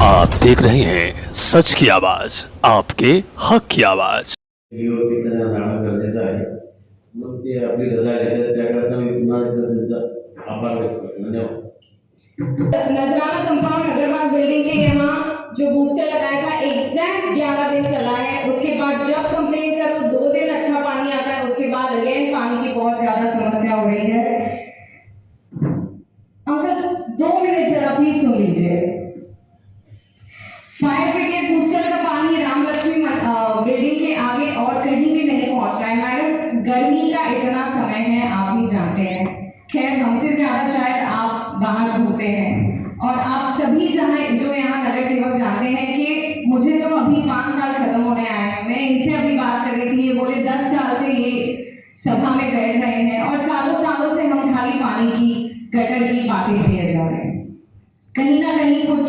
आप देख रहे हैं सच की आवाज, आपके हक की आवाज। गरजेचं आहे। मग ते आपली रजा घेतात त्याकरता मी पुन्हा एकदा त्यांचा आभार व्यक्त करतो। धन्यवाद। नजराना कंपाउंड अग्रवाल बिल्डिंग के यहाँ जो बूस्टर लगाया था एग्जैक्ट 11 दिन चला है। उसके बाद जब कंप्लेन करो 2 दिन अच्छा पानी आता है, उसके बाद अगेन पानी की बहुत ज्यादा समस्या हो रही है। अंकल 2 मिनट जरा प्लीज सुन लीजिए। फायर ब्रिगेड बूस्टर का पानी रामलक्ष्मी बिल्डिंग के आगे और कहीं भी नहीं पहुंच रहा है। मैडम गर्मी का इतना समय है, आप भी जानते हैं, खैर हमसे ज्यादा शायद आप बाहर घूमते हैं और आप सभी जो यहाँ नगर सेवक जानते हैं कि मुझे तो अभी 5 साल खत्म होने आए हैं। मैं इनसे अभी बात कर रही थी, ये बोले 10 साल से ये सभा में बैठ रहे हैं और सालों सालों से हम खाली पानी की गटर की बातें किए जा रहे हैं। कहीं ना कहीं कुछ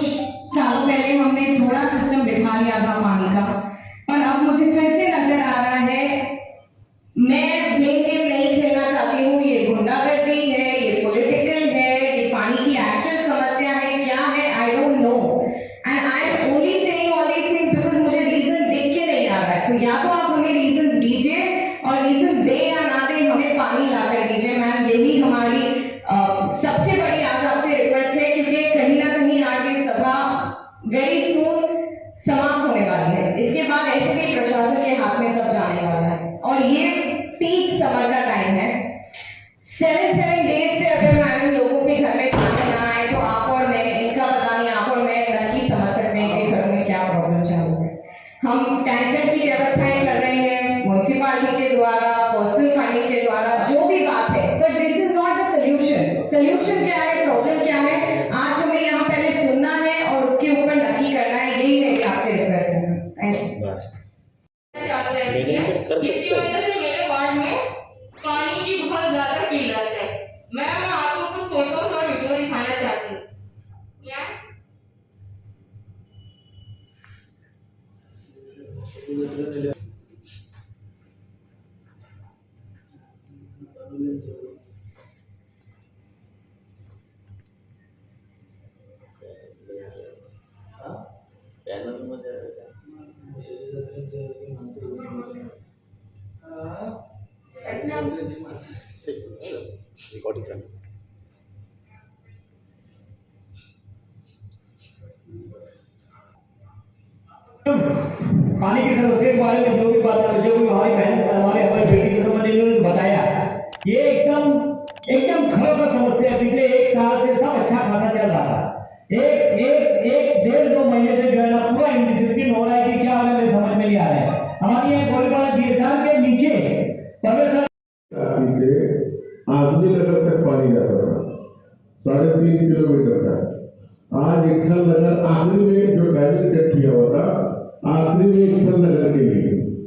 सालों पहले हमने थोड़ा सिस्टम बिठा लिया था पानी का, पर अब मुझे फिर से नजर आ रहा है। मैं ब्लेम गेम नहीं खेलना चाहती हूँ, ये गुंडागर्दी है, ये पॉलिटिकल है, ये पानी की एक्चुअल समस्या है, क्या है I don't know, and I am only saying all these things because मुझे रीजन देख के नहीं आ रहा है। तो या तो आप हमें रीजंस दीजिए और रीजंस दे या ना दे हमें पानी ला कर दीजिए। मैम यही हमारी सबसे बड़ी आज आपसे रिक्वेस्ट है, क्योंकि कहीं ना कहीं आगे सभा वेरी सून समाप्त होने वाली है। इसके बाद ऐसे भी प्रशासन के हाथ में सब जाने वाला है और ये पीक समर का टाइम है। 7 डेज से अगर मैडम लोगों के घर में पानी ना आए तो आप और मैं, इनका पता नहीं, आप और मैं नहीं समझ सकते हैं कि घर में क्या प्रॉब्लम चालू है। हम टैंकर की व्यवस्थाएं कर रहे हैं म्युनिसिपैलिटी के द्वारा, पर्सनल फंडिंग के द्वारा, जो भी बात है, but this is not the solution. Solution क्या है, प्रॉब्लम क्या है, आज हमें यहाँ पहले सुनना है और उसके ऊपर नक्की करना है। यही मेरी आपसे रिक्वेस्ट है। Thank you. जिसकी वजह से मेरे वार्ड में पानी की बहुत ज्यादा किल्लत है। मैं आपको कुछ फोटोज और वीडियो दिखाना चाहती हूँ। रिकॉर्डिंग कर पानी की समस्या के बारे में जो भी बात जो भी हमारी बहन हमारी बेटी को मैंने बताया, ये एकदम खराब समस्या है। पिछले 1 साल से सब अच्छा खासा चल रहा था। एक 1.5-2 महीने से जो है ना पूरा इंडिसिप्लिन हो रहा है कि क्या हो रहा है मेरे समझ में नहीं आ रहा है। हमारे यहाँ गोलपाड़ा DSR के नीचे से आजमी नगर तक पानी जाता था, 3.5 किलोमीटर का। आज इठल नगर आखिरी में जो टाइमिंग सेट किया हुआ था, आखिरी में इठल नगर के लिए,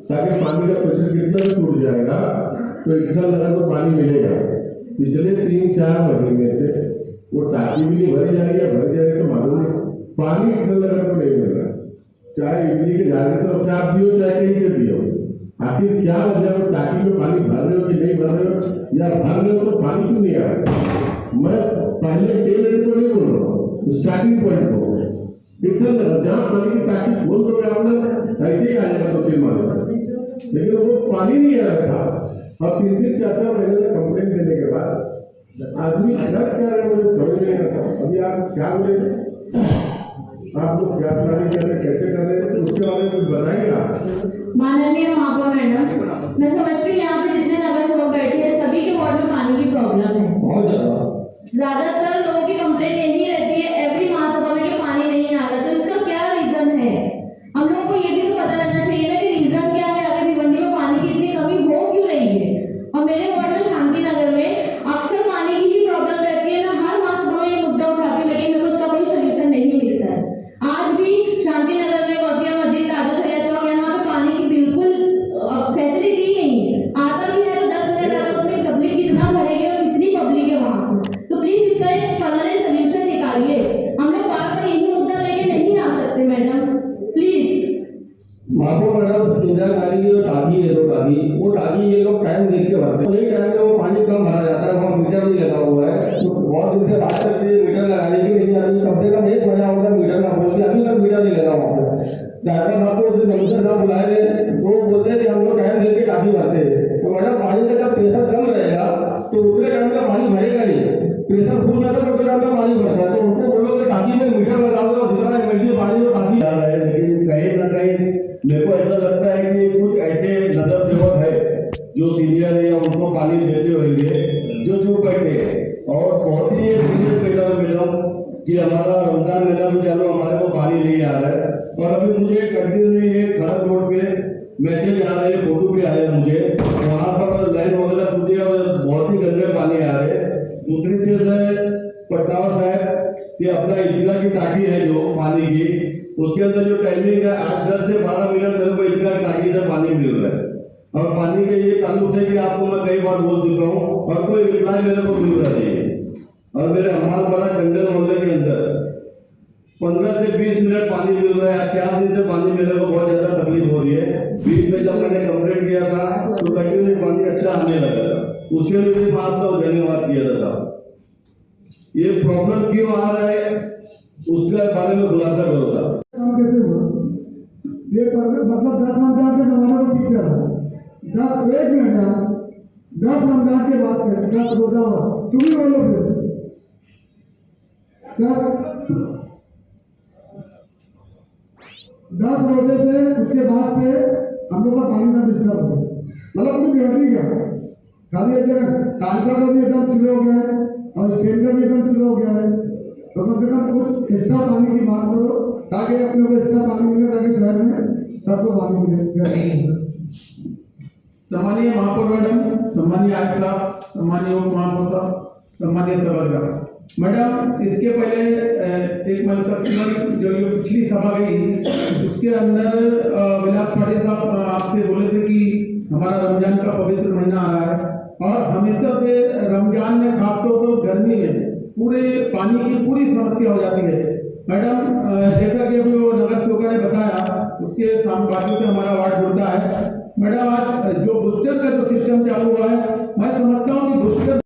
ताकि पानी का प्रेशर कितना भी टूट जाएगा तो इठल नगर को पानी मिलेगा। पिछले 3-4 महीने से वो टाकी भी नहीं भरी जा रही है, भरी जा रही तो मालूम नहीं, पानी इठल नगर को नहीं मिल रहा। चाहे बिजली के जाने तरफ से आप दियो, चाहे कहीं से दियो, आखिर क्या वजह है? टाकी में पानी भर रहे हो कि नहीं भर रहे हो, या भर रहे हो तो पानी क्यों नहीं आ रहा? मैं पहले टेल एंड को नहीं बोल रहा हूँ, स्टार्टिंग पॉइंट को इधर जहाँ पानी की टाकी खोल दो आपने ऐसे ही आ जाएगा 2-3 महीने, लेकिन वो पानी नहीं आ रहा था। और 3-3, 4-4 महीने तक कंप्लेंट देने के बाद आदमी अलग कर रहे, मुझे समझ नहीं आता। अभी आप क्या बोलेंगे, आप लोग क्या प्लानिंग कर रहे, कैसे कर रहे हैं, उसके बारे में कुछ बताएंगे? माननीय महापौर मैडम, मैं समझती हूँ यहाँ पे जितने नगर सेवक बैठे हैं सभी के वार्ड में पानी की प्रॉब्लम है। बहुत ज्यादातर लोगों की कंप्लेंट यही रहती है एवरी महासभा में कि पानी नहीं आ रहा। तो इसका क्या रीजन है? हम लोगों को ये भी तो पता रहना चाहिए ना कि रीजन क्या है, अगर भिवंडी में पानी की इतनी कमी हो क्यों रही है। और मेरे वार्ड में शांति नगर में अक्सर पानी की ही प्रॉब्लम रहती है ना, हर महासभा में ये मुद्दा उठाती हूँ, लेकिन मेरे को उसका कोई सोल्यूशन नहीं मिलता है। आज भी शांति नगर में गौसिया मस्जिद, राजा सरिया चौक, यहाँ पे पानी की बिल्कुल फैसिलिटी नहीं है। आता भी है तो 10 मिनट आता, उसमें पब्लिक कितना भरेगी और कितनी पब्लिक है वहाँ पर। तो प्लीज इसका एक परमानेंट सोल्यूशन निकालिए। हम लोग बार-बार यही मुद्दा लेके नहीं आ सकते मैडम, प्लीज। महापौर मैडम, इंदिरा गांधी की जो टाकी है, जो टाकी, वो टाकी ये लोग टाइम देख के भरते हैं, नहीं टाइम में वो पानी कम भरा जाता है। वहाँ मीटर भी लगा हुआ है, तो बहुत दिन से बात करते हैं मीटर लगाने की, लेकिन अभी कम से कम 1 महीना होगा मीटर का बोल के अभी तक कि हमारा रमजान महीना भी चालू, हमारे को पानी नहीं आ रहा है। और अभी मुझे कंटिन्यू ये खड़क रोड पे मैसेज आ रहे हैं, फोटो भी आए हैं मुझे, वहाँ पर लाइन वगैरह टूटी है और बहुत ही गंदे पानी आ रहे हैं। दूसरी चीज है पटनावर साहब कि अपना ईदगाह की टाकी है जो पानी की, उसके अंदर जो टाइमिंग है 8-10 से 12 मिनट मेरे को ईदगाह की टाकी से पानी मिल रहा है। और पानी के ये ताल्लुक से कि आपको मैं कई बार बोल चुका हूँ और कोई रिप्लाई मेरे को मिल रहा नहीं है। और मेरे हमालपाड़ा टंडन मोहल्ले के अंदर 15 से 20 मिनट पानी मिल रहा है। 4 दिन से पानी मेरे को बहुत ज्यादा तकलीफ हो रही है। बीच में जब मैंने कंप्लेंट किया था तो कंटिन्यू पानी अच्छा आने लगा था, उसके लिए भी मैं आपका धन्यवाद किया था साहब। ये प्रॉब्लम क्यों आ रहा है उसके बारे में खुलासा करो साहब। कैसे हुआ ये मतलब 10 रमजान के जमाने में ठीक चला, 10 एक मिनट यार, 10 रमजान के बाद से 10 रोजा हुआ, तुम ही बोलो फिर 10 रोजे से उसके बाद से हम लोग का पानी में डिस्टर्ब हो, मतलब कुछ बिगड़ गया। खाली एक जगह टांका का भी एकदम शुरू हो गया है और स्टेन का भी एकदम शुरू हो गया है। तो कम से कम कुछ एक्स्ट्रा पानी की मांग करो ताकि अपने को एक्स्ट्रा पानी मिले, ताकि शहर में सबको पानी मिले। सम्मानीय महापौर मैडम, सम्मानीय आयुक्त साहब, सम्मानीय उप महापौर साहब, सम्मानीय सभागार मैडम, इसके पहले एक मतलब जो ये पिछली सभा गई उसके अंदर विलास पाटिल साहब आपसे बोले थे कि हमारा रमजान का पवित्र महीना आ रहा है और हमेशा से रमजान में खासतौर तो गर्मी में पूरे पानी की पूरी समस्या हो जाती है। मैडम जैसा कि अभी वो नगर सेवक ने बताया उसके बाजू से हमारा वार्ड जुड़ता है। मैडम आज जो बूस्टर का जो सिस्टम चालू हुआ है, मैं समझता हूँ कि बूस्टर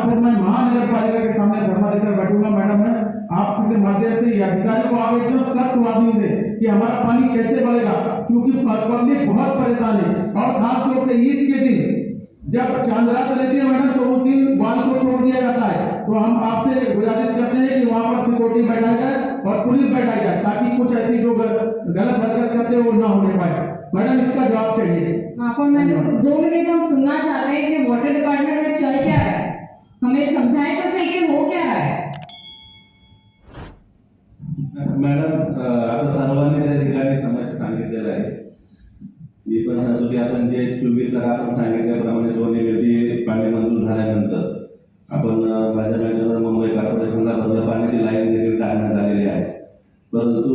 फिर मैं महानगर पालिका के सामने धरना देकर बैठूंगा। मैडम है आपके माध्यम से अधिकारी को आप एकदम सख्त वार्निंग दें कि हमारा पानी कैसे बढ़ेगा, क्योंकि पब्लिक बहुत परेशान है। और खासतौर से ईद के दिन जब चांद रात रहती है मैडम, तो उस दिन वाल को छोड़ दिया जाता है। तो हम आपसे गुजारिश करते हैं कि वहां पर सिक्योरिटी बैठाई जाए और पुलिस बैठाई जाए ताकि कुछ ऐसी जो गलत हरकत करते हैं वो ना होने पाए। मैडम इसका जवाब चाहिए। महापौर मैडम 2 मिनट हम सुनना चाहते हैं कि वाटर डिपार्टमेंट में चल क्या रहा है, हमें समझाएं तो सही कि हो क्या रहा है। मॅडम आता सर्वांनी त्या ठिकाणी समज सांगितलेलं आहे। मी पण सांगतो की आपण जे 24 लाख आपण सांगितल्याप्रमाणे सोने मिळती पाणी मंजूर झाल्यानंतर आपण माझ्या मॅडमला मुंबई कॉर्पोरेशनला बंद पाण्याची लाईन देखील काढण्यात आलेली आहे, परंतु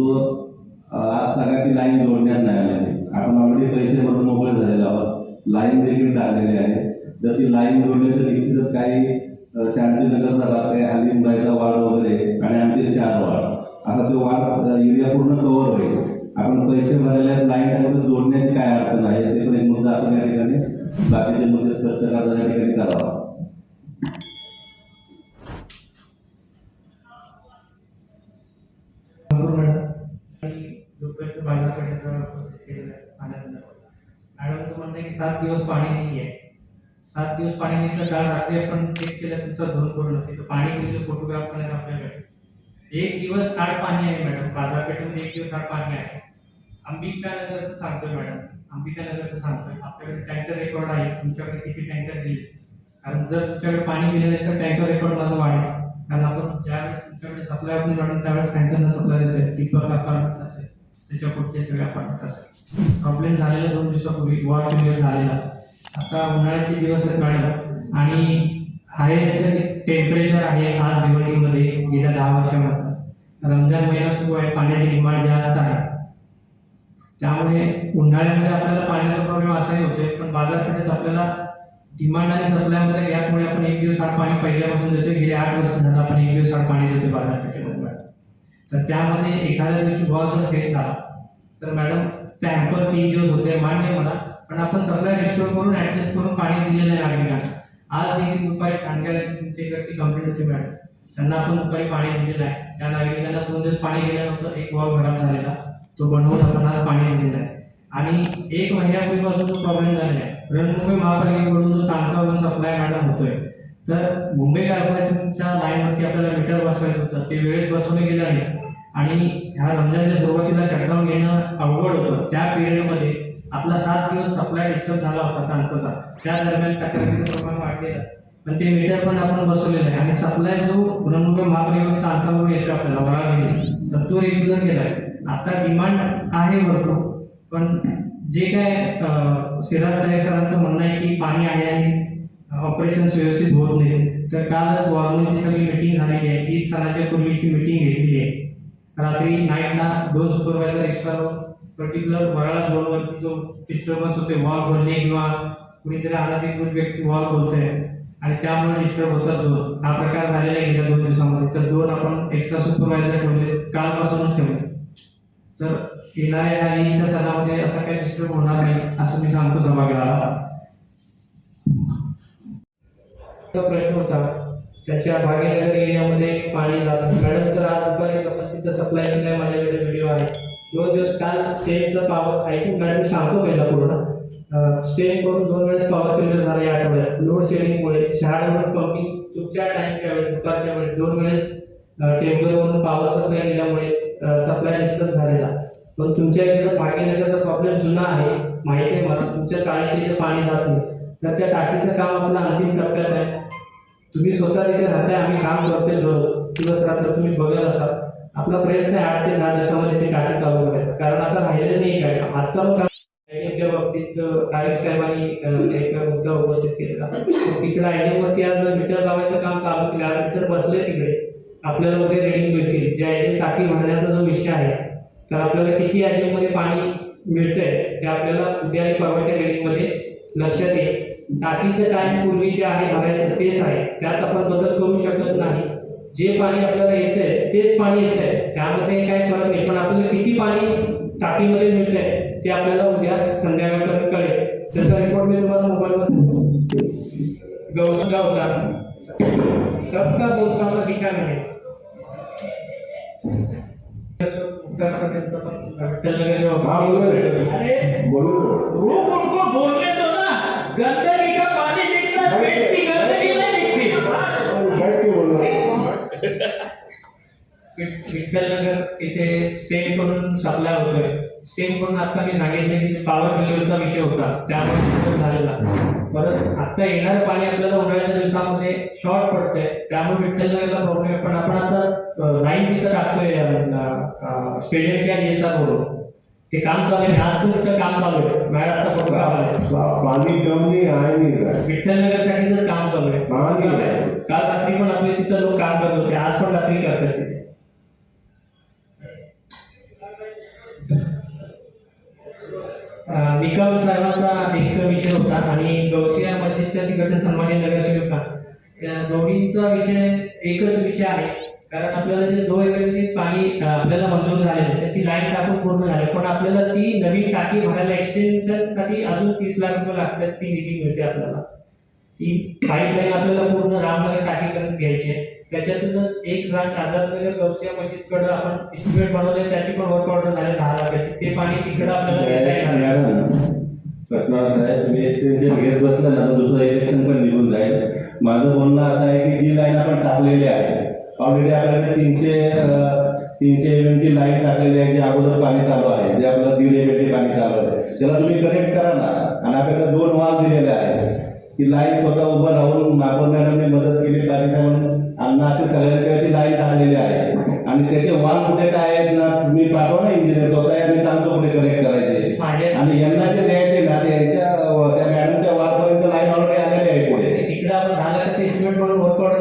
आज सगळ्याची लाईन जोडण्यात नाही आलेली। आपण ऑलरेडी पैसे भरून मोकळे झालेले आहोत, लाईन देखील काढलेली आहे। जर ती लाईन जोडली तर निश्चितच काही शांतीनगरचा भाग आहे, हलीमबाईचा वार्ड वगैरे आणि आमचे 4 वार्ड असा तो वार्ड एरिया पूर्ण कव्हर होईल। आपण पैसे भरलेले आहेत, लाईन टाकून जोडण्याची काय अर्थ नाही। ते पण एक मुद्दा आपण या ठिकाणी बाकीचे मुद्दे स्पष्ट करण्याच्या या ठिकाणी करावा। मॅडम तो म्हणते की 7 दिवस पाणी नाही आहे, 7 दिवस पाणी नाही तर काल रात्री आपण चेक केलं तुमचा धरून पडलं तिथं पाणी गेलेलं फोटोग्राफ पण आपल्याकडे। 1 दिवस आड पाणी आहे मॅडम, बाजारपेठेमध्ये 1 दिवस आड पाणी आहे। अंबिका नगरचं सांगतोय मॅडम, अंबिका नगरचं सांगतोय आपल्याकडे टँकर रेकॉर्ड आहे, तुमच्याकडे किती टँकर दिले, कारण जर तुमच्याकडे पाणी गेलं नाही तर टँकर रेकॉर्ड माझं वाढेल। कारण आपण ज्यावेळेस तुमच्याकडे सप्लाय होत नाही मॅडम त्यावेळेस टँकरनं सप्लाय देतोय, टिपर अपार्टमेंट असेल त्याच्या पुढचे सगळे अपार्टमेंट असेल। प्रॉब्लेम झालेला 2 दिवसापूर्वी वॉर क्लिअर झालेला, आता उन्हाळ्याचे दिवस आहेत मॅडम आणि हायेस्ट टेम्परेचर आहे आज दिवाळीमध्ये गेल्या 10 वर्षामध्ये। रमजान महिना सुरू आहे, पाण्याची डिमांड जास्त आहे, त्यामुळे उन्हाळ्यामध्ये आपल्याला पाण्याचा प्रॉब्लेम असाही होतोय, पण बाजारपेठेत आपल्याला डिमांड आणि सप्लायमध्ये गॅपमुळे आपण 1 दिवस आड पाणी पहिल्यापासून देतोय। गेले 8 वर्ष झालं आपण 1 दिवस आड पाणी देतोय बाजारपेठेमध्ये। तर त्यामध्ये एखाद्या दिवशी वॉर जर फेल झाला तर मॅडम टँकर 3 दिवस होते मान्य मला, पण आपण सप्लाय रिस्टोर करून ऍडजस्ट करून पाणी दिलेलं आहे नागरिकांना। आज देखील दुपारी खांडग्याला तुमच्या इकडची कंप्लेंट होती मॅडम, त्यांना आपण दुपारी पाणी दिलेलं आहे। त्या नागरिकांना 2 दिवस पाणी गेलं नव्हतं, एक वॉल खराब झालेला, तो बनवून आपण आज पाणी दिलेलं आहे. आणि 1 महिन्यापूर्वीपासून जो प्रॉब्लेम झालेला आहे, रणमुंबई महापालिकेकडून जो तांसावरून सप्लाय मॅडम होतोय, तर मुंबई कॉर्पोरेशनच्या लाईनवरती आपल्याला मीटर बसवायचं होतं, ते वेळेत बसवलं गेलं नाही. आणि ह्या रमजानच्या सुरुवातीला शटडाऊन घेणं अवघड होतं. त्या पिरियडमध्ये आपला 7 दिवस सप्लाय डिस्टर्ब झाला होता तांसाचा. त्या दरम्यान तक्रारीचं प्रमाण वाढलेलं, पण ते मीटर पण आपण बसवलेलं आहे. आणि सप्लाय जो रणमुंबई महापालिकेवर तांसावरून येतो आपल्याला वराळमध्ये, तर तो रेग्युलर केलाय. आता डिमांड आहे भरपूर, पण जे काय सिराज नाईक सरांचं म्हणणं आहे की पाणी आहे आणि ऑपरेशन व्यवस्थित होत नाही, तर कालच वॉर्मची सगळी मीटिंग झालेली आहे. ईद सणाच्या पूर्वीची मीटिंग घेतलेली आहे. रात्री नाईटला 2 सुपरवायझर एक्स्ट्रा पर्टिक्युलर वराळा झोनवरती जो डिस्टर्बन्स होते, वॉल बोलणे किंवा कुणीतरी अनधिकृत व्यक्ती वॉल बोलतोय आणि त्यामुळे डिस्टर्ब होतात झोन, हा प्रकार झालेला आहे गेल्या 2 दिवसामध्ये. तर 2 आपण एक्स्ट्रा सुपरवायझर ठेवले, कालपासूनच ठेवले. तर येणाऱ्या ईदच्या सणामध्ये असा काही डिस्टर्ब होणार नाही असं मी सांगतो सभागृहाला. प्रश्न होता त्याच्या भाग्यनगर एरियामध्ये पाणी जातं मॅडम, तर आज दुपारी आपण तिथं सप्लाय केलाय, माझ्याकडे व्हिडिओ आहे. 2 दिवस काल स्टेमचा पॉवर ऐकून मॅडम मी सांगतो पहिला पूर्ण. स्टेम करून 2 वेळेस पॉवर फेल्युअर झाला या आठवड्यात लोड शेडिंगमुळे. शहाडावरून पंपिंग तुमच्या टाइमच्या वेळेस दुपारच्या वेळेस 2 वेळेस टेम्परवरून पॉवर सप्लाय केल्यामुळे सप्लाय डिस्टर्ब झालेला. पण तुमच्या इकडे भाग्यनगरचा प्रॉब्लेम जुना आहे, माहिती आहे मला. तुमच्या चाळीच्या इथे पाणी जात नाही, तर त्या टाकीचं काम आपलं अंतिम टप्प्यात आहे. तुम्ही स्वतः तिथे राहताय, आम्ही काम करतोय दिवस रात्र, तुम्ही बघत असाल. आपला प्रयत्न आहे 8 ते 10 दिवसामध्ये ती टाकी चालू करायचा, कारण आता राहिलेलं नाही काय. आजकाल आयडीच्या बाबतीत तारीख साहेबांनी एक मुद्दा उपस्थित केलेला. तिकडे आयडीवरती आज मीटर लावायचं काम चालू केलं, आज मीटर बसले तिकडे. आपल्याला वगैरे रेडिंग मिळतील. जे आयडी टाकी भरण्याचा जो विषय आहे, तर आपल्याला किती आयडीमध्ये पाणी मिळतंय ते आपल्याला उद्या आणि परवाच्या रेडिंगमध्ये लक्षात येईल. टाकीचं टाइम पूर्वी जे आहे भरायचं तेच आहे, त्यात आपण बदल करू शकत नाही. जे पाणी आपल्याला येतंय तेच पाणी येतंय, त्यामध्ये काही फरक नाही. पण आपल्याला किती पाणी टाकीमध्ये मिळतंय ते आपल्याला उद्या संध्याकाळपर्यंत कळेल. त्याचा रिपोर्ट मी तुम्हाला मोबाईलवर गौसला होता. सबका बोलताना ठिकाण आहे. रूप उनको बोलने दो ना, गंदगी का पानी दिखता है, पेट की गंदगी नहीं दिखती. विठ्ठलनगर इथे स्टेम करून सप्लाय होतोय. स्टेम करून आता मी सांगितले की पॉवर फेल्युअरचा विषय होता, त्यामुळे डिस्टर्ब झालेला. परत आता येणारं पाणी आपल्याला उन्हाळ्याच्या दिवसामध्ये शॉर्ट पडतंय, त्यामुळे विठ्ठलनगरला प्रॉब्लेम आहे. पण आपण आता लाईन तिथं टाकतोय स्टेडियमच्या येसावरून, ते काम चालू आहे. आज पण तिथं काम चालू आहे, मॅडमचा पण काम आहे. पाणी कम नहीं आहे नहीं विठ्ठलनगर साठीच काम चालू आहे. काल रात्री पण आपले तिथं लोक काम करत होते, आज पण रात्री करतात तिथे. निकम साहेबांचा एक विषय होता आणि गौसिया मस्जिदच्या तिकडच्या सन्मान्य नगरसेवका, त्या दोघींचा विषय एकच विषय आहे. कारण आपल्याला जे 2 एमएलडी पाणी आपल्याला मंजूर झालेलं त्याची लाईन टाकून पूर्ण झाली, पण आपल्याला ती नवीन टाकी भरायला एक्सटेन्शन साठी अजून 30 लाख रुपये लागतात. ती निधी मिळते आपल्याला. ती पाईपलाईन आपल्याला पूर्ण रामनगर टाकीपर्यंत घ्यायची आहे. त्याच्यातूनच एक ग्रांट आझादनगर गौसिया मस्जिदकडे आपण इस्टिमेट बनवले, त्याची पण वर्क ऑर्डर झाले 10 लाखाची. ते पाणी तिकडे आपल्याला देता येणार. पटनाळ साहेब, तुम्ही एक्सटेन्शन घेत बसला ना, दुसरं इलेक्शन पण निघून जाईल. माझं बोलणं असं आहे की जी लाईन आपण टाकलेली आहे, ऑलरेडी आपल्याकडे 300 एमएमची लाईन टाकलेली आहे, जे अगोदर पाणी चालू आहे, जे आपलं 1.5 एमएमची पाणी चालू आहे, त्याला तुम्ही कनेक्ट करा ना. आणि आपल्याला 2 वाल दिलेले आहेत. ती लाईन स्वतः उभं राहून महापौर मॅडमने मदत केली पाहिजे म्हणून अण्णा असे सगळ्यांनी त्याची लाईन टाकलेली आहे. आणि त्याचे वाल कुठे काय आहेत ना, तुम्ही पाठवा ना इंजिनियर, स्वतः आम्ही सांगतो कुठे कनेक्ट करायचे. आणि यांना जे द्यायचे ना, त्या मॅडमच्या वालपर्यंत लाईन ऑलरेडी आलेली आहे पुढे. तिकडे आपण 10 लाखाचे इस्टिमेट म्हणून वर्क ऑर्डर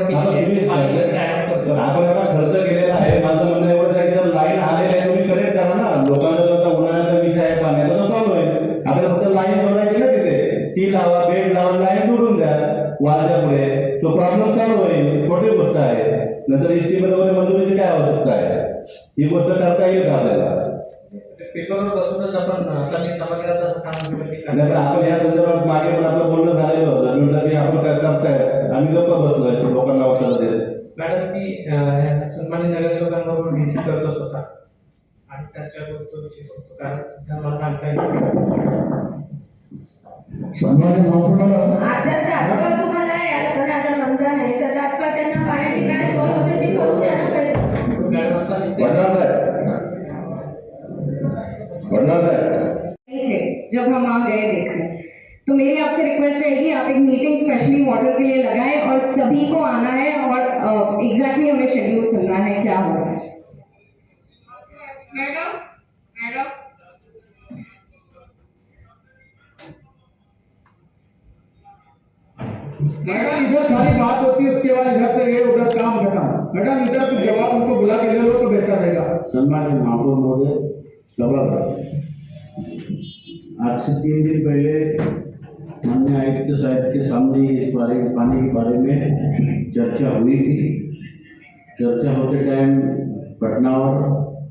आपण एवढा खर्च केलेला आहे. माझं म्हणणं एवढं आहे की जर लाईन आलेली आहे तुम्ही कनेक्ट करा ना. लोकांना जर उन्हाळ्याचा विषय आहे पाण्याचा तो सॉल्व्ह होईल. आपल्याला फक्त लाईन जोडायची ना, तिथे टी लावा, बेड लावा, लाईन जोडून द्या वालच्या पुढे, तो प्रॉब्लेम सॉल्व्ह होईल. छोटी गोष्ट आहे. नंतर इस्टिमेट वगैरे मंजुरीची काय आवश्यकता आहे, ही गोष्ट करता येईल का आपल्याला? पेपरवर बसूनच आपण आता मी सभागृहात असं सांगू शकतो. नाही, आपण या संदर्भात मागे पण आपलं बोलणं झालेलं होतं. मी म्हटलं की आपण काय करताय, आम्ही लोक बसलोय लोकांना उत्तर देत. मॅडम ती सन्मान्य नगरसेवकांबरोबर व्हिजिट करतो स्वतः आणि चर्चा करतो विषय करतो कारण मला सांगता येईल सन्मान्य महापौर आता तात्काळ तुम्हाला पण आता रमजान आहे तर तात्काळ त्यांना पाण्याची काय सोय होते ती करून द्या ना पहिले. जब हम आ गए देखने तो मेरी आपसे रिक्वेस्ट रहेगी आप एक मीटिंग स्पेशली वाटर के लिए लगाएं और सभी को आना है और एग्जैक्टली हमें शेड्यूल सुनना है क्या हो रहा है। मैडम मैडम मैडम इधर खाली बात होती है उसके बाद इधर से गए उधर काम खत्म। मैडम इधर कुछ जवाब उनको बुला के ले लो तो बेहतर रहेगा। सम्मानित महापौर महोदय, सभागृह, आज से 3 दिन पहले माननीय आयुक्त साहब के सामने इस बारे में पानी के बारे में चर्चा हुई थी। चर्चा होते टाइम पटना और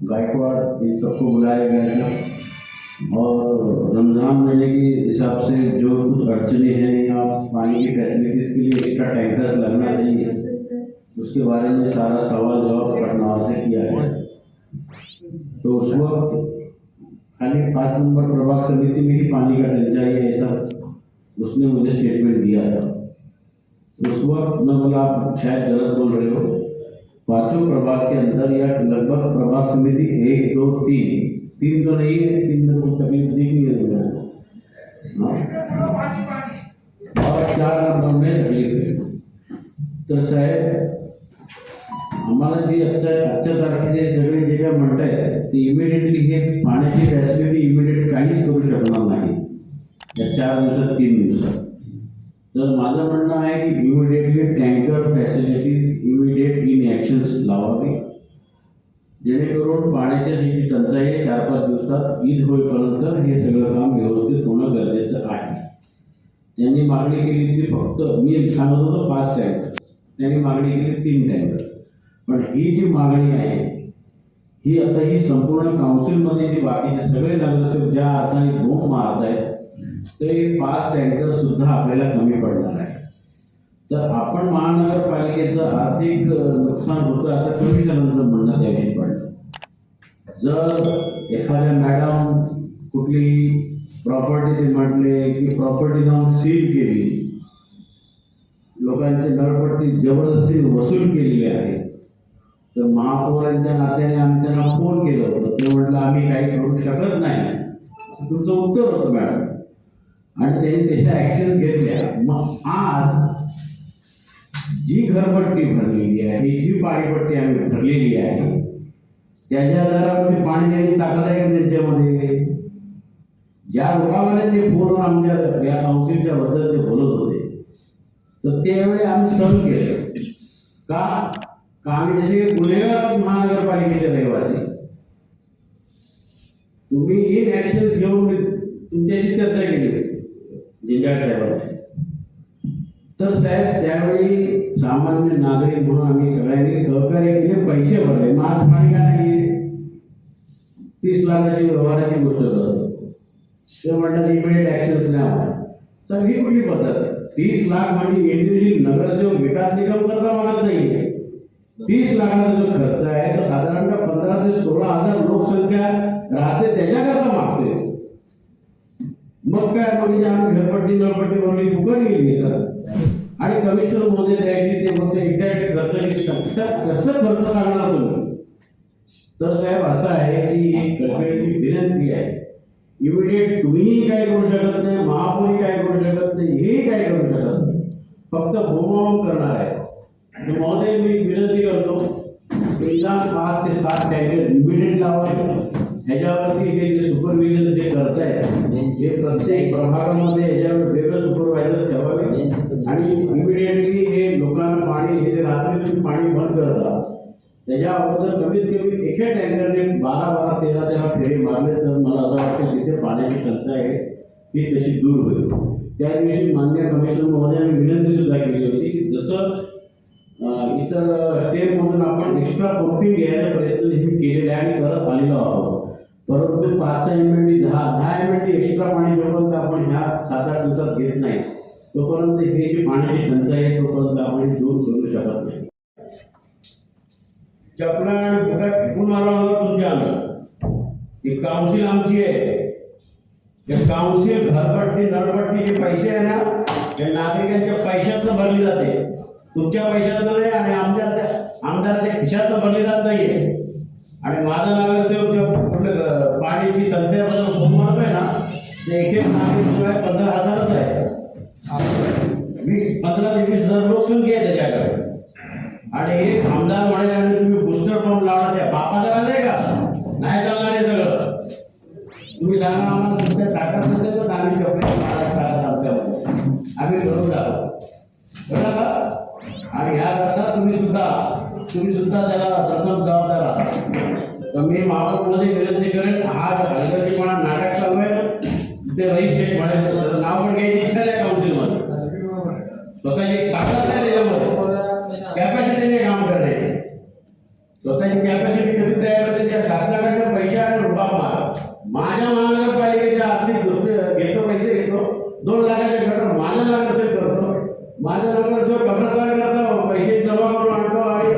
गायकवाड़ इन सबको बुलाया गया था और रमजान महीने के हिसाब से जो कुछ अड़चने हैं या पानी की फैसिलिटीज के लिए एक्स्ट्रा टैंकर्स लगना चाहिए उसके बारे में सारा सवाल जवाब पटना से किया गया। तो उस वक्त खाली 5 नंबर प्रभाग समिति में ही पानी का टंचाई है ऐसा उसने मुझे स्टेटमेंट दिया था। उस वक्त मैं बोला आप शायद गलत बोल रहे हो, 5 प्रभाग के अंदर या लगभग प्रभाग समिति 1 2 3 तो नहीं है, 3 में कुछ तकलीफ दिख नहीं रही और 4 नंबर में तकलीफ है। तर साहेब आम्हाला जी आजच्या तारखेचे सगळे जे काय म्हणताय ते इमिडिएटली हे पाण्याची फॅसिलिटी इमिडिएट काहीच करू शकणार नाही या 4 दिवसात 3 दिवसात। तर माझं म्हणणं आहे की immediately tanker facilities immediate in actions लावावी जेणेकरून पाण्याच्या जी टंचाई आहे 4-5 दिवसात ईद होईपर्यंत हे सगळं काम व्यवस्थित होणं गरजेचं आहे। त्यांनी मागणी केली ती फक्त मी सांगत होतो 5 टँकर, त्यांनी मागणी केली 3 टँकर, पण ही जी मागणी आहे ही आता ही संपूर्ण काउन्सिलमध्ये जी बाकीचे सगळे नगरसेवक ज्या अर्थाने बोंब मारत आहेत ते 5 टँकर सुद्धा आपल्याला कमी पडणार आहे। तर आपण महानगरपालिकेचं आर्थिक नुकसान होतं असं कमी जणांचं म्हणणं त्याविषयी पडलं। जर एखाद्या मॅडम कुठली प्रॉपर्टी ते म्हटले की प्रॉपर्टी जाऊन सील केली, लोकांची नळपट्टी जबरदस्ती वसूल केलेली आहे, तर महापौरांच्या नात्याने आम्ही त्यांना फोन केलं होतं, ते म्हटलं आम्ही काही करू शकत नाही असं तुमचं उत्तर होतं मॅडम आणि त्यांनी त्याच्या ॲक्शन्स घेतल्या। मग आज जी घरपट्टी भरलेली आहे जी पाणीपट्टी आम्ही भरलेली आहे त्याच्या दरावरती पाणी द्यायची ताकद आहे का त्यांच्यामध्ये? ज्या लोकांना ते फोनवर आमच्या या काउन्सिलच्या बद्दल ते बोलत होते तर त्यावेळी आम्ही सहन केलं का आम्ही जसे गुन्हेगार महानगरपालिकेचे रहिवासी तुम्ही इन ॲक्शन्स घेऊन तुमच्याशी चर्चा केली जिंजाळ साहेबांची, तर साहेब त्यावेळी सामान्य नागरिक म्हणून आम्ही सगळ्यांनी सहकार्य केले, पैसे भरले। मास्क पाणी का नाही 30 लाखाची व्यवहाराची गोष्ट करतो ते म्हणतात इमिडिएट ॲक्शन्स नाही होणार। सर ही कुठली पद्धत आहे? 30 लाख म्हणजे इंडिव्हिज्युअल नगरसेवक विकास निगम करता मागत नाही। 30 लाखाचा जो खर्च आहे तो साधारणतः 15 ते 16,000 लोकसंख्या राहते त्याच्याकरता मागते। मग काय म्हणजे आम्ही घरपट्टी नळपट्टी भरली फुकट गेली का? आणि कमिशनर महोदय त्याशी ते म्हणते एक्झॅक्ट खर्च कसं खर्च करणार तुम्ही? तर साहेब असं आहे की ही कळकळीची विनंती आहे, इमिडिएट तुम्हीही काय करू शकत नाही, महापौरही काय करू शकत नाही, हेही काय करू शकत नाही, फक्त बोंबाबोंब करणार आहे। तर महोदय मी विनंती करतो निदान 5 ते 7 टँकर इमिडिएट लावावे। ह्याच्यावरती हे जे सुपरविजन जे करत आहे हे प्रत्येक प्रभागामध्ये ह्याच्यावर वेगळं सुपरवायझर ठेवावे आणि इमिडिएटली हे लोकांना पाणी हे जे रात्री तुम्ही पाणी बंद करता त्याच्या अगोदर कमीत कमी एका टँकरने 12-13 फेरे मारले तर मला असं वाटतं तिथे पाण्याची टंचाई आहे ही तशी दूर होईल। त्या दिवशी माननीय कमिशनर महोदयांनी विनंती सुद्धा केली होती की जसं इतर स्टेटमधून आपण एक्स्ट्रा पंपिंग घ्यायचा प्रयत्न नेहमी केलेला आहे आणि करत आलेलो आहोत, परंतु 5 MMD 10 MMD एक्स्ट्रा पाणी जोपर्यंत आपण ह्या 7-8 दिवसात घेत नाही तोपर्यंत हे जी पाण्याची टंचाई आहे तोपर्यंत आपण दूर करू शकत नाही। चपला आणि बुटात फेकून मारला होता तुमच्या आम्ही. ही काउन्सिल आमची आहे. ते काउन्सिल घरपट्टी नळपट्टीचे पैसे आहे ना ते नागरिकांच्या पैशातनं भरली जाते, तुमच्या पैशातनं नाही आणि आमदारच्या खिशातनं भरली जात नाहीये. आणि माझा नगरसेवक जे पाण्याची टंचाईबद्दल फोन मारतोय ना ते एक नागरिक 15,000च आहे. 15 ते 20,000 लोकसंख्या आहे त्याच्याकडे. आणि एक आमदार म्हणाले आणि तुम्ही बुस्टर पंप लावणार त्या बापाला राहते का? नाही चालणार आहे सगळं. तुम्ही सांगा आम्हाला तुमच्या ताकद नसेल तर आम्ही कपडे आम्ही करून जातो बरं का. आणि ह्या करता तुम्ही सुद्धा त्याला प्रथम जबाबदार आहात. तर मी महापौरमध्ये विनंती करेन, हा हलगर्जीपणा नाटक चालू आहे ते रजिस्ट्रेट म्हणायचं नाव पण घ्यायची इच्छा नाही काउन्सिलमध्ये. स्वतःची ताकद नाही त्याच्यामध्ये, कॅपॅसिटीने काम करायचे. स्वतःची कॅपॅसिटी कधी तयार होते त्या शासनाकडे पैसे आणि रुबाब माग. माझ्या महानगरपालिकेच्या आर्थिक घेतो पैसे घेतो 2 लाखाच्या गटर माझ्या नगरसेवक करतो. माझ्या नगरसेवक कब्रस्तान करतो, पैसे जमा करून आणतो आणि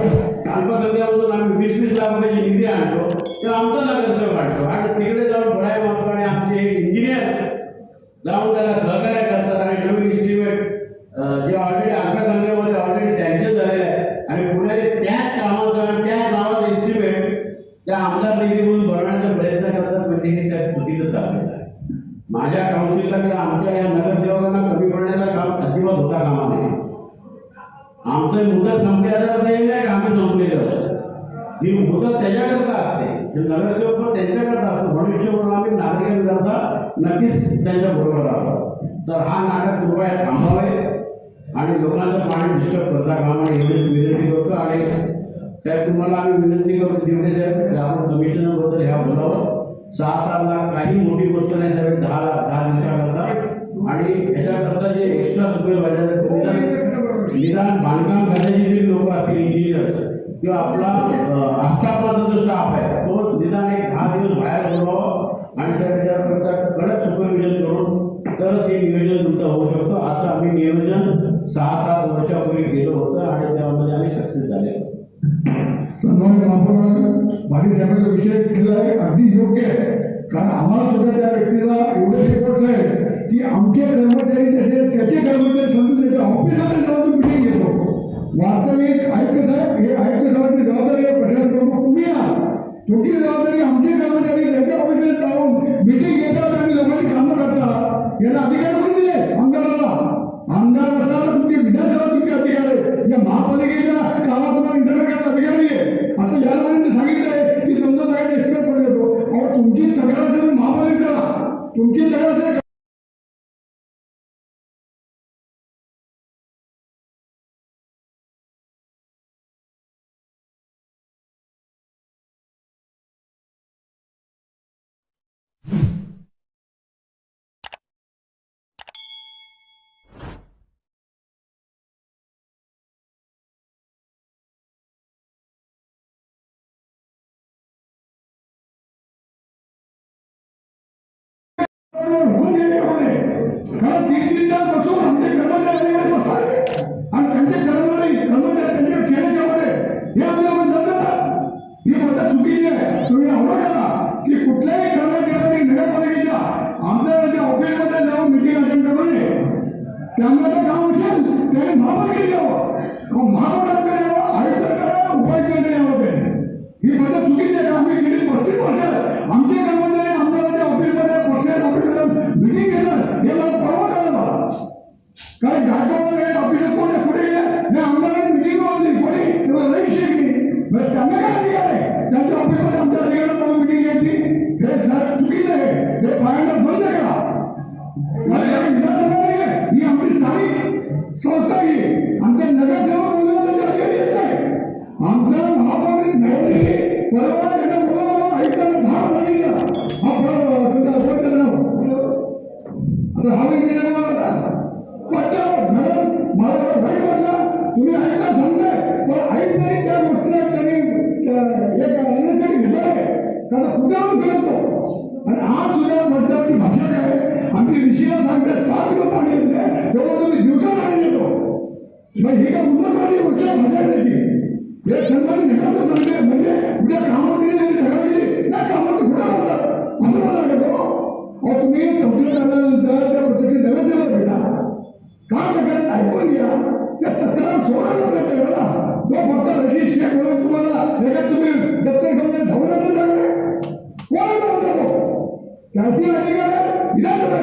अल्पसंख्यामधून आम्ही 20-20 लाख रुपयाची निधी आणतो तेव्हा आमचा नगरसेवक आणतो. आणि तिकडे जाऊन भराय मारतो आणि आमचे एक इंजिनियर जाऊन त्याला सहकार्य करतात. आणि नवीन इस्टिमेट जे ऑलरेडी अल्पसंख्यामध्ये ऑलरेडी सँक्शन झालेलं आहे आणि पुढे त्याच कामाचं आणि त्याच नावाचं इस्टिमेट त्या आमदार निधीमधून भरण्याचा प्रयत्न करतात. म्हणजे हे साहेब चुकीचं चाललेलं आहे. माझ्या काउन्सिलला किंवा आमच्या या नगरसेवकांना कमी पडण्याचं काम अजिबात होता कामा नये. आमचं मुदत संपल्याचं नाही का आम्ही संपलेलं. ही मुदत त्याच्याकरता असते, नगरसेवक पण त्यांच्याकरता असतो. भविष्य म्हणून आम्ही नागरिकांकरता नक्कीच त्यांच्या बरोबर राहतो. तर हा नाटक कृपया थांबावे आणि लोकांचं पाणी डिस्टर्ब करता कामा एवढीच विनंती करतो. आणि साहेब तुम्हाला आम्ही विनंती करतो दिवडे साहेब आपण कमिशनर बद्दल ह्या बोलावं. 6-7 लाख काही मोठी गोष्ट नाही साहेब. 10 दिवसाकरता आणि ह्याच्याकरता जे एक्स्ट्रा सुपरवायझर निदान बांधकाम करण्याचे जे लोक असतील इंजिनियर्स किंवा आपला आस्थापनाचा जो स्टाफ आहे तो निदान एक 10 दिवस बाहेर बोलवावं आणि साहेब त्याच्याकरता कडक सुपरविजन करून तरच हे नियोजन तुमचं होऊ शकतो. असं आम्ही नियोजन 6-7 वर्षापूर्वी केलं होतं आणि त्यामध्ये आम्ही सक्सेस झाले. सन्मान्य महापौर भाटी साहेबांचा विषय केला आहे अगदी योग्य आहे. कारण आम्हाला सुद्धा त्या व्यक्तीला एवढे रिपोर्ट्स आहे की आमचे कर्मचारी जसे त्याचे कर्मचारी समजून त्याच्या ऑफिसमध्ये जाऊन मिटिंग घेतो. वास्तविक आयुक्त साहेब हे आयुक्त साहेबांची जबाबदारी आहे. प्रशासन प्रमुख तुम्ही आहात, तुमची जबाबदारी आमचे कर्मचारी त्याच्या ऑफिसमध्ये जाऊन मिटिंग घेतात आणि लोकांची कामं करतात. याला अधिकार कोणी दिले? आमदाराला. आमदार असाल तुमची विधानसभा तुमचे अधिकार आहे. या महापालिकेच्या कामात तुम्हाला इंटरव्ह्यू करायचा अधिकार नाही आहे. आता यापर्यंत सांगितलंय की तुमचा जागा एक्सपेक्ट पडत येतो. अहो तुमची तक्रार असेल महापालिकेला, तुमची तक्रार असेल कारण 3-3 तास बसून आमचे कर्मचारी बसले आणि त्यांचे कर्मचारी त्यांच्या चेहऱ्याच्यामध्ये हे आपल्याला जातात. ही पद्धत चुकीची आहे. तुम्ही आवडा करा की कुठल्याही कर्मचाऱ्यांनी नगरपालिकेच्या आमदारांच्या ऑफिसमध्ये जाऊन मिटिंग अटेंड करू नये. त्यांना जर काम असेल त्याने महापालिकेत यावं, महापालिकेत यावं, आयुक्तांकडे उपायुक्तांकडे यावं. ही पद्धत चुकीची आहे. आम्ही गेली 35 वर्ष आमचे कर्मचारी आमदारांच्या ऑफिसमध्ये ऑफिसमध्ये मिटिंग घेतात हे मला परवा करणार. कारण गायकवाड ऑफिसर कोण कुठे गेले नाही आमदारांनी मिटिंग होती कोणी तेव्हा रजिस्ट्री केली. त्यांना काय अधिकार आहे त्यांच्या ऑफिसमध्ये आमच्या अधिकाऱ्यांना मिटिंग घ्यायची? हे साहेब चुकीचं आहे. हे पाहायला बंद करा. विधानसभा नाही आहे, ही आमची स्थानिक संस्था आहे. आमच्या नगरसेवक बोलण्याचे अधिकारी येत आहे. आमचा महापौर परवा याचा बोलावं ऐकताना 10 सांगितलं हा परवा तुझा अपॉइंट आता हा व्यक्ती मला वाईट वाटला. तुम्ही ऐकला सांगताय पण ऐक नाही त्या गोष्टीला त्यांनी एक अननेसेसरी घेतलं आहे. त्याचा कुठे फिरतो आणि आज सुद्धा मध्यावरची भाषा काय आमची ऋषीला सांगते 7 किलो पाणी येते तेव्हा तुम्ही दिवसा पाणी येतो. मग हे का उन्नतवादी गोष्ट भाषा त्याची हे सन्मान घेण्याचं सांगते म्हणजे उद्या कामावर गेली नाही ठरवली ना कामावर घोडा होतात असं मला वाटतो. अहो तुम्ही कंप्लेंट आल्यानंतर त्या प्रत्येक नव्याच्याला भेटा काम सगळ्यांना ऐकून घ्या त्या तक्रार सोडायचा प्रयत्न करा. तो फक्त रशीद शेख म्हणून तुम्हाला एका तुम्ही दप्तर घेऊन धावण्याचं लागले कोण बोलतो त्याची अधिकार विधानसभा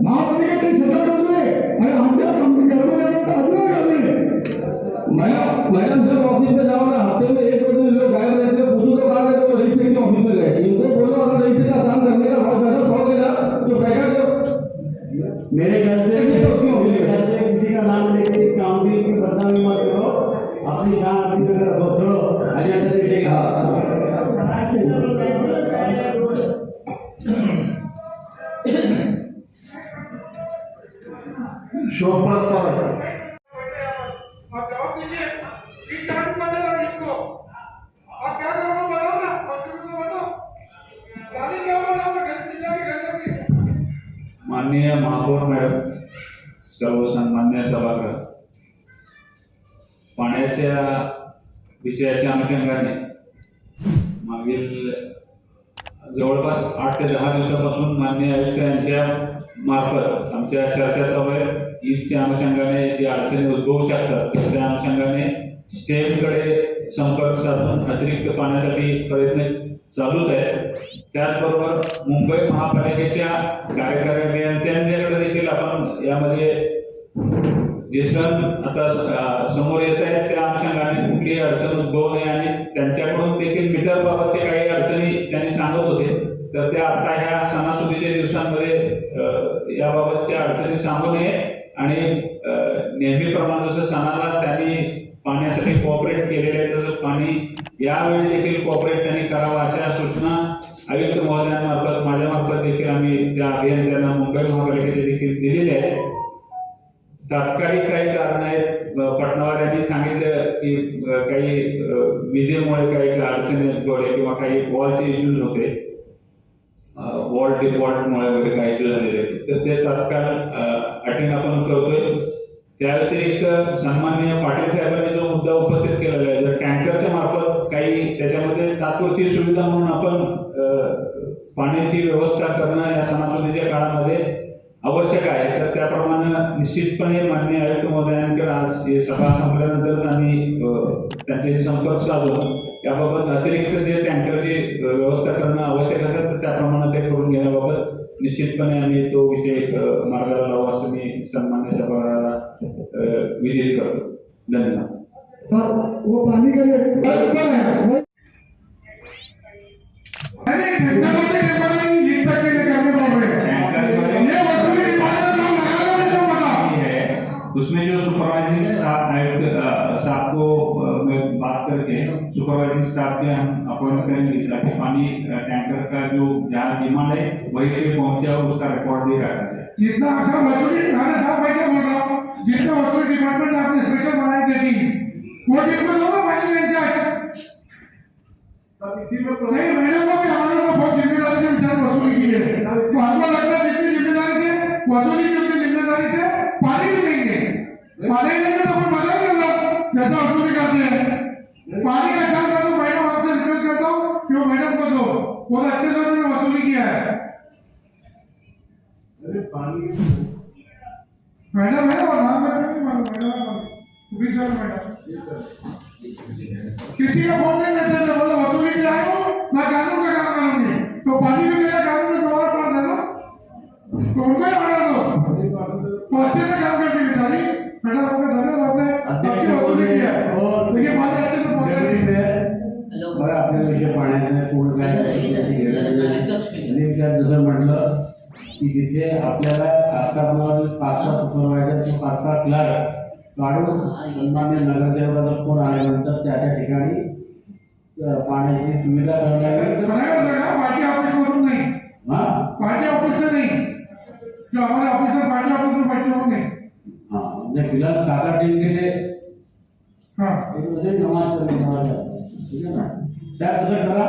महापालिकेचे सत्ता करतोय आणि आमच्या कर्मचाऱ्यांना अजून करणे. मैडम जब ऑफिस में जाओ ना हफ्ते में एक दो दिन लोग गायब रहते हैं पूछो तो कहा गया तो रईस के ऑफिस में गए इनको बोलो अगर रईस का काम करने का बहुत ज्यादा शौक है ना तो सरकार को मेरे ख्याल से किसी का नाम लेके काउंसिल की बदनामी मत करो अपनी जान अपनी जगह रखो. चलो हरियाणा देखेगा शोक प्रस्ताव है. आप जवाब दीजिए इन चार्ज बनेगा इसको आप क्या करोगे बनाओ ना हॉस्पिटल को बनाओ गाड़ी क्या बनाओ घर से जाके माननीय महापौर मॅडम, सर्व सन्मान्य सभागृह, पाण्याच्या विषयाच्या अनुषंगाने मागील जवळपास 8 ते 10 दिवसापासून माननीय आयुक्त यांच्या मार्फत आमच्या चर्चा चालू आहे. ईदच्या अनुषंगाने जी अडचणी उद्भवू शकतात त्या अनुषंगाने स्टेमकडे संपर्क साधून अतिरिक्त पाण्यासाठी प्रयत्न चालूच आहे. त्याचबरोबर मुंबई महापालिकेच्या कार्यकारी अभियंत्यांच्याकडे देखील आपण यामध्ये जे सण आता समोर येत आहेत त्या अनुषंगाने कुठलीही अडचण उद्भवू नये आणि त्यांच्याकडून देखील मीटर बाबतचे काही अडचणी त्यांनी सांगत होते तर त्या आता ह्या सणासुदीच्या दिवसांमध्ये याबाबतच्या अडचणी सांगू नये आणि नेहमीप्रमाणे जसं सणाला त्यांनी पाण्यासाठी कोऑपरेट केलेले आहे तसं पाणी यावेळी देखील कोऑपरेट त्यांनी करावं अशा सूचना आयुक्त महोदयांमार्फत माझ्यामार्फत देखील आम्ही त्या अभियंत्यांना मुंबई महापालिकेचे देखील दिलेले आहेत. तात्कालिक काही कारण आहेत. पटनावर यांनी सांगितलं की काही विजेमुळे काही अडचणी उद्भवल्या किंवा काही वॉलचे इश्यूज होते, वॉल डिफॉल्टमुळे वगैरे काही इश्यू झालेले तर ते तात्काळ अटेंड आपण करतोय. त्या व्यतिरिक्त सन्माननीय पाटील साहेबांनी जो मुद्दा उपस्थित केलेला आहे जर टँकरच्या मार्फत काही त्याच्यामध्ये तात्पुरती सुविधा म्हणून आपण पाण्याची व्यवस्था करणं या सणासुदीच्या काळामध्ये आवश्यक आहे तर त्याप्रमाणे निश्चितपणे माननीय आयुक्त महोदयांकडे आज हे सभा संपल्यानंतर आम्ही त्यांच्याशी संपर्क साधून याबाबत अतिरिक्त जे टँकरची व्यवस्था करणं आवश्यक असेल तर त्याप्रमाणे ते करून घेण्याबाबत निश्चितपणे आम्ही तो विषय मार्गाला लावू असं मी सन्मान्य सभागृहाला विदित करतो. धन्यवाद. वो पानी का ये उसमें जो सुपरवाइजिंग स्टाफ आयुक्त साहब को मैं बात करके सुपरवाइजिंग स्टाफ के हम अपॉइंट करेंगे ताकि पानी टैंकर का जो जहाँ डिमांड है वही पे पहुंचे और उसका रिकॉर्ड भी रखा जाए. जितना अच्छा वसूली साहब मैं क्या बोल रहा हूँ जितना वसूली डिपार्टमेंट आपने स्पेशल बनाई थी टीम वो टीम को दो ना फाइनल इंचार्ज. नहीं मैडम को भी हमारे को बहुत जिम्मेदारी से विचार वसूली की है तो हमको लगता है जितनी जिम्मेदारी से वसूली की उतनी जिम्मेदारी से पानी भी देंगे. पानी देंगे तो अपन मजा कर लो जैसा वसूली करते हैं. पानी का ख्याल करो मैडम आपसे रिक्वेस्ट करता हूँ कि वो मैडम को दो बहुत अच्छे से उन्होंने वसूली किया है. मैडम है और नाम मैडम किसी का फोन नहीं लेते थे बोले वसूली के आए हो मैं कानून का काम करूंगी तो पानी भी मेरा कानून में दोबारा पड़ देना तो उनको ही आना दो तो अच्छे से काम करती बेचारी. मैडम आपका धन्यवाद आपने अच्छी वसूली किया और देखिए पानी अच्छे से पहुंचा आपल्या विषय पाण्याने पूर्ण जसं म्हटलं की तिथे आपल्याला आतापर्यंत 5-6 सुपरवायझर 5-6 क्लर्क काढून सन्मान्य नगरसेवकाचा फोन आल्यानंतर त्या ठिकाणी पाण्याची सुविधा करण्यात पार्टी ऑफिस मधून नाही पार्टी ऑफिस से नहीं जो हमारे ऑफिसर पार्टी ऑफिस में बैठे होंगे म्हणजे फिलहाल 7-8 दिन के लिए मुझे नमाज ठीक है ना त्या कसं करा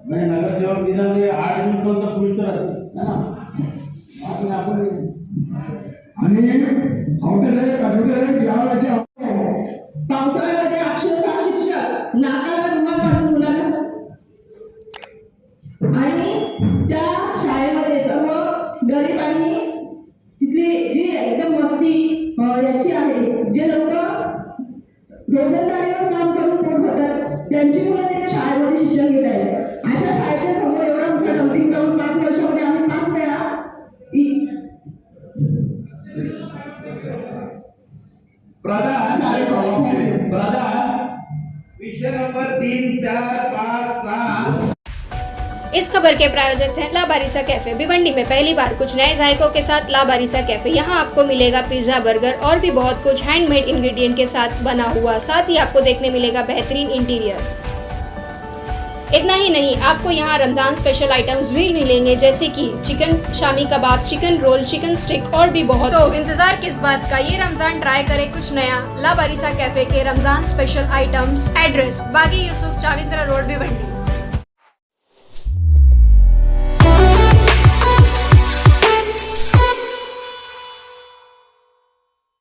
म्हणजे नगरसेवक निदान 8 दिन पर्यंत पुष्ट राहते है ना आपण आणि हॉटेल आहे यावेळेचे पावसाळ्यामध्ये अक्षरशः शिक्षक गरिबांनी तिथली जी एकदम वस्ती याची आहे, जे लोक रोजंदारीवर काम करून पोट भरतात त्यांची मुलं तिथे शाळेमध्ये शिक्षण घेत आहेत. अशा शाळेच्या समोर एवढा मोठा डम्पिंग ग्राउंड 5 वर्षामध्ये आम्ही 5 वेळा प्रधान विषय नंबर 3, 4, 5, 6। इस खबर के प्रायोजक हैं ला बारिसा कैफे। भिवंडी में पहली बार कुछ नए जायकों के साथ ला बारिसा कैफे। यहाँ आपको मिलेगा पिज्जा, बर्गर और भी बहुत कुछ हैंडमेड इंग्रेडिएंट के साथ बना हुआ। साथ ही आपको देखने मिलेगा बेहतरीन इंटीरियर। इतना ही नहीं, आपको यहाँ रमजान स्पेशल आइटम्स भी मिलेंगे, जैसे कि chicken shami kebab, chicken roll, chicken stick और भी बहुत। तो इंतजार किस बात का, ये रमजान ट्राई करें कुछ नया ला बारिसा कैफे के रमजान स्पेशल आइटम्स। एड्रेस बागी यूसुफ चाविंद्रा